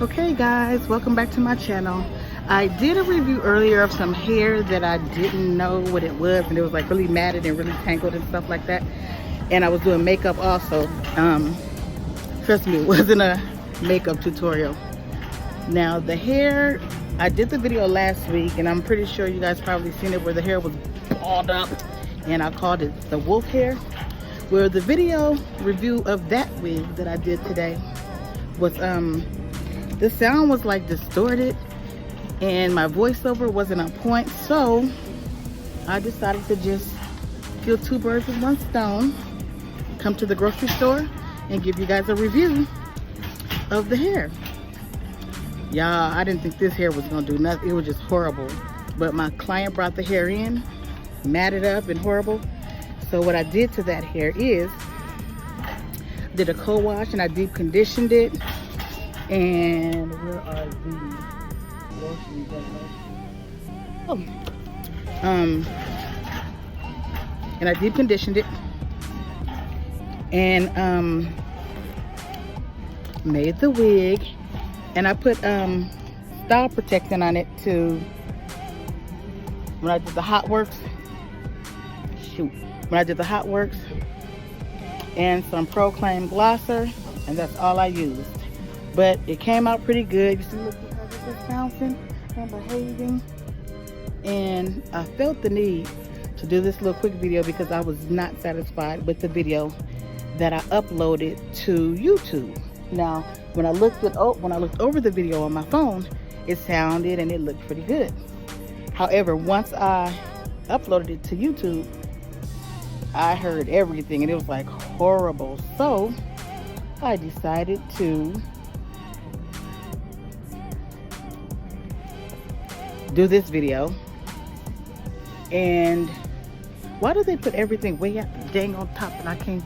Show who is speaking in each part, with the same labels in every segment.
Speaker 1: Okay guys, welcome back to my channel. I did a review earlier of some hair that I didn't know what it was, and it was like really matted and really tangled and stuff like that. And I was doing makeup also. Trust me, it wasn't a makeup tutorial. Now the hair, I did the video last week and I'm pretty sure you guys probably seen it where the hair was balled up and I called it the wolf hair. Where the video review of that wig that I did today was the sound was like distorted and my voiceover wasn't on point, so I decided to just kill two birds with one stone, come to the grocery store and give you guys a review of the hair. Y'all, I didn't think this hair was gonna do nothing. It was just horrible, but my client brought the hair in matted up and horrible. So what I did to that hair is did a co-wash and I deep conditioned it. And where are the lotions? Oh, and I deep conditioned it and made the wig, and I put style protectant on it to when I did the hot works. When I did the hot works, and some Proclaim glosser, and that's all I used. But it came out pretty good. You see, look, because it was bouncing and behaving. And I felt the need to do this little quick video because I was not satisfied with the video that I uploaded to YouTube. Now, when I looked over the video on my phone, it sounded and it looked pretty good. However, once I uploaded it to YouTube, I heard everything and it was like horrible. So I decided to do this video. And why do they put everything way up dang on top and I can't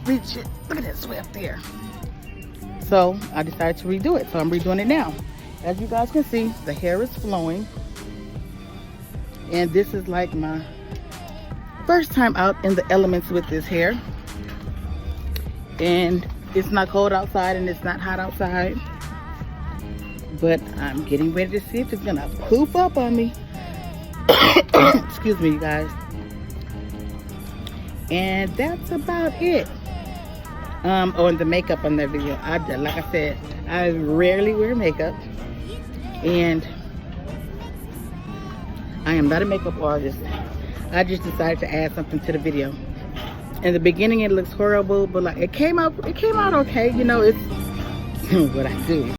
Speaker 1: reach it? Look at this way up there. So I decided to redo it. So I'm redoing it now. As you guys can see, the hair is flowing. And this is like my first time out in the elements with this hair. And it's not cold outside and it's not hot outside. But I'm getting ready to see if it's gonna poof up on me. Excuse me, you guys. And that's about it. On the makeup on that video. Like I said, I rarely wear makeup. And I am not a makeup artist. I just decided to add something to the video. In the beginning it looks horrible, but like it came out okay. You know, it's what I do.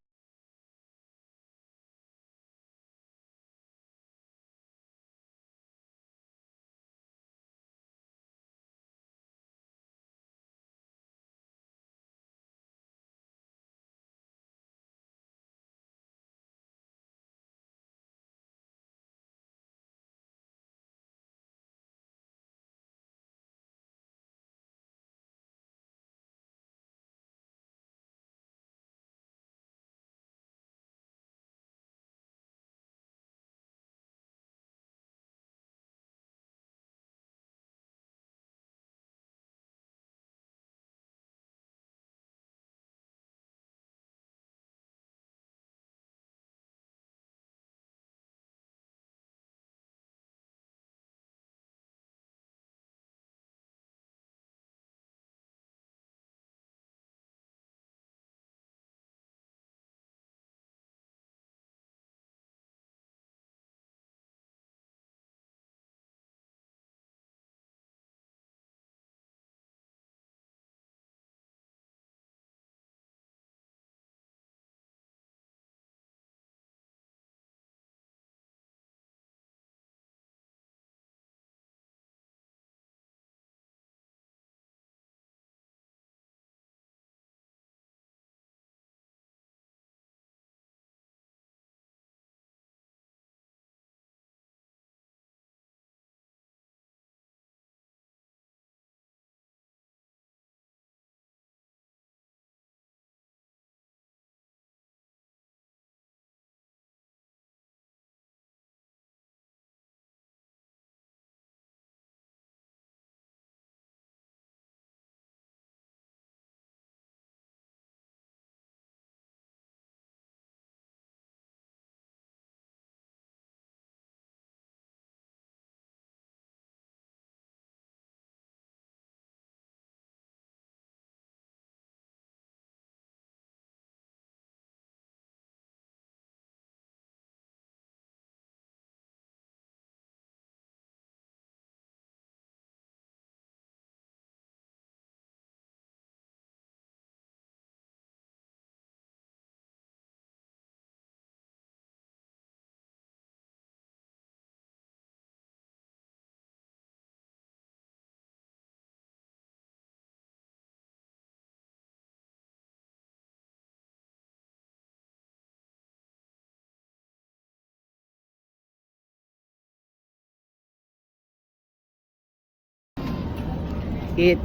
Speaker 1: it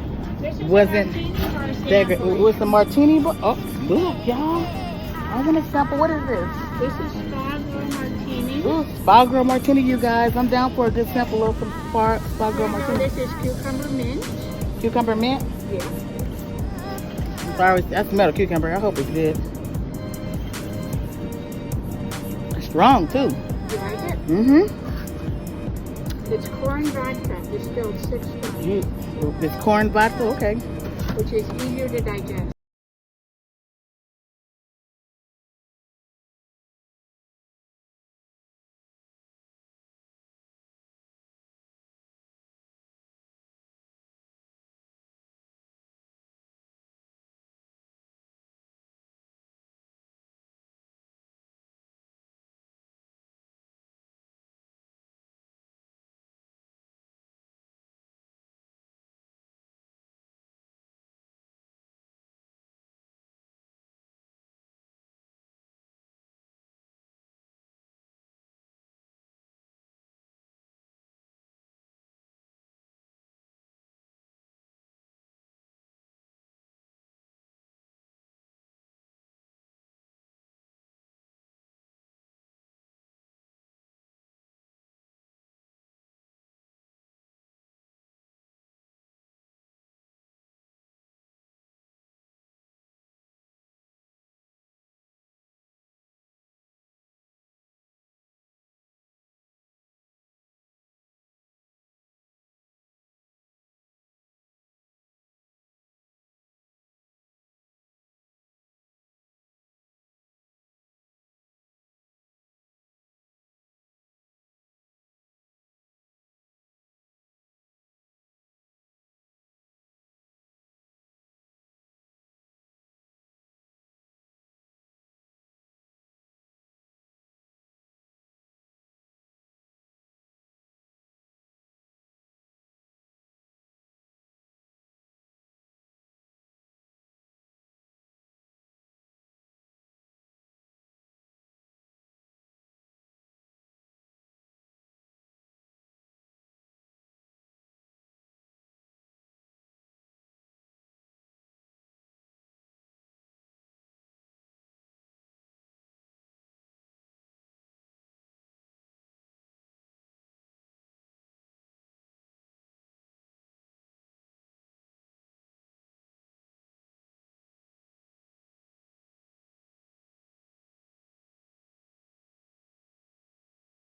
Speaker 1: wasn't that good. It was the martini. Oh, look, y'all. I want to sample. What is this?
Speaker 2: This is Spa Girl Martini.
Speaker 1: Ooh, Spa Girl Martini, you guys. I'm down for a good sample of some Spa Girl Martini.
Speaker 2: This is cucumber mint.
Speaker 1: Cucumber mint?
Speaker 2: Yes.
Speaker 1: Sorry, I smell a cucumber. I hope it's good. It's strong too.
Speaker 2: You like it?
Speaker 1: Mm-hmm.
Speaker 2: It's corn vodka, distilled 6 times.
Speaker 1: It's corn vodka, okay.
Speaker 2: Which is easier to digest.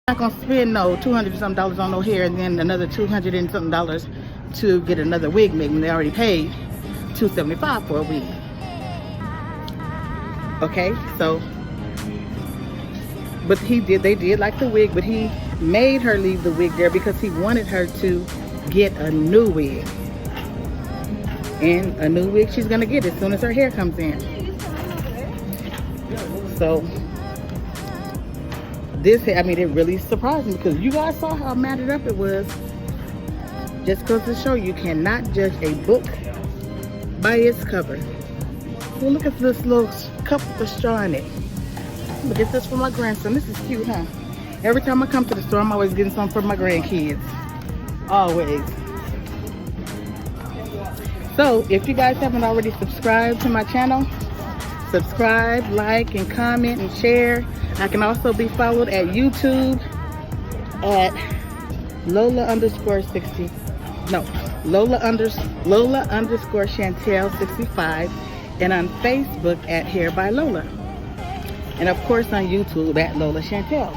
Speaker 1: I'm not gonna spend no $200 and something on no hair and then another $200 and something to get another wig made when they already paid $275 for a wig. Okay, so but they did like the wig, but he made her leave the wig there because he wanted her to get a new wig. And a new wig she's gonna get as soon as her hair comes in. So this, I mean, it really surprised me because you guys saw how matted up it was. Just goes to show you cannot judge a book by its cover. Well, look at this little cup with the straw in it. I'm gonna get this for my grandson. This is cute, huh? Every time I come to the store, I'm always getting something for my grandkids. Always. So, if you guys haven't already subscribed to my channel, subscribe, like, and comment, and share. I can also be followed at YouTube at Lola_60. No, Lola_Chantel 65, and on Facebook at Hair by Lola, and of course on YouTube at Lola Chantel.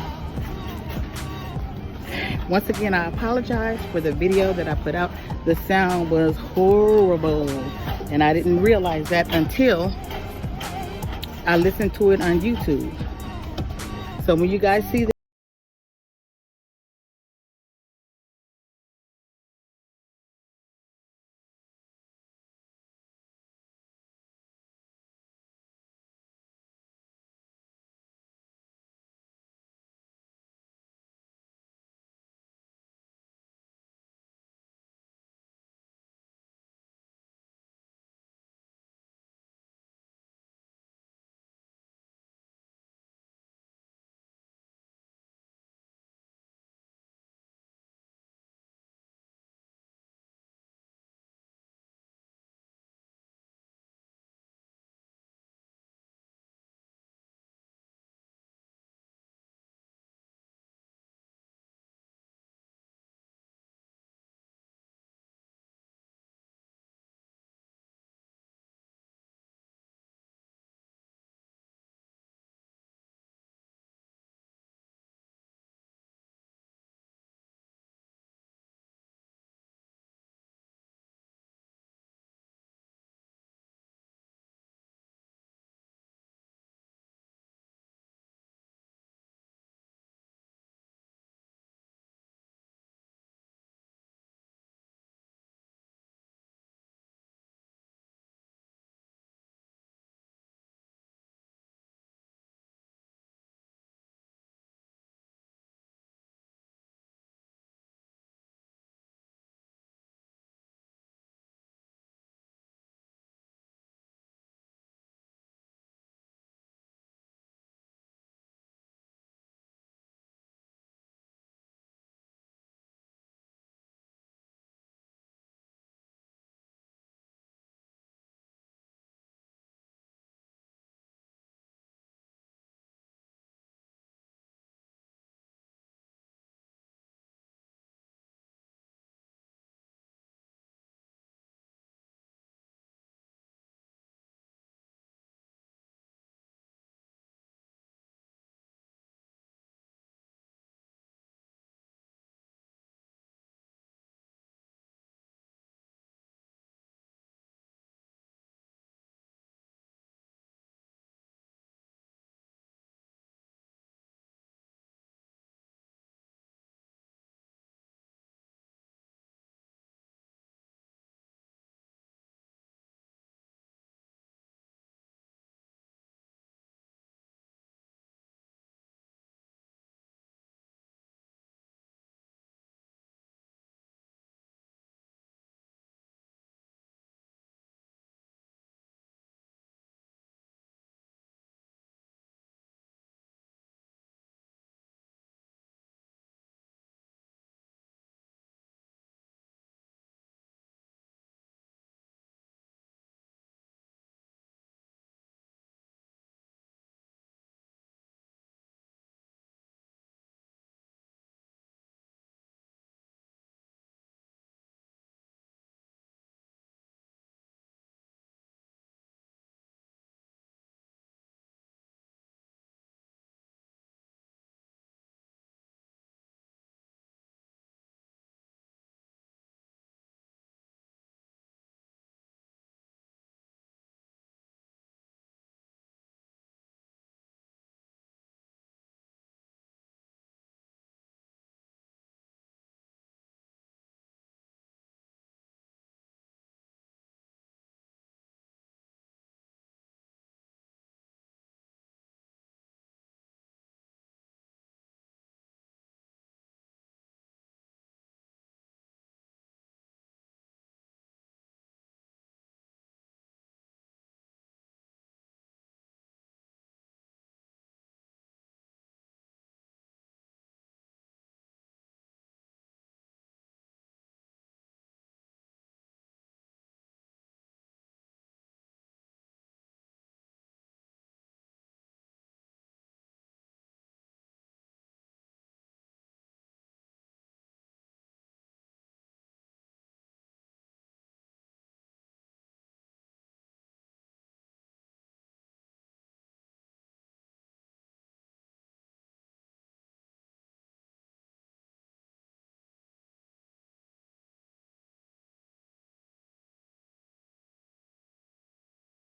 Speaker 1: Once again, I apologize for the video that I put out. The sound was horrible, and I didn't realize that until I listened to it on YouTube. So when you guys see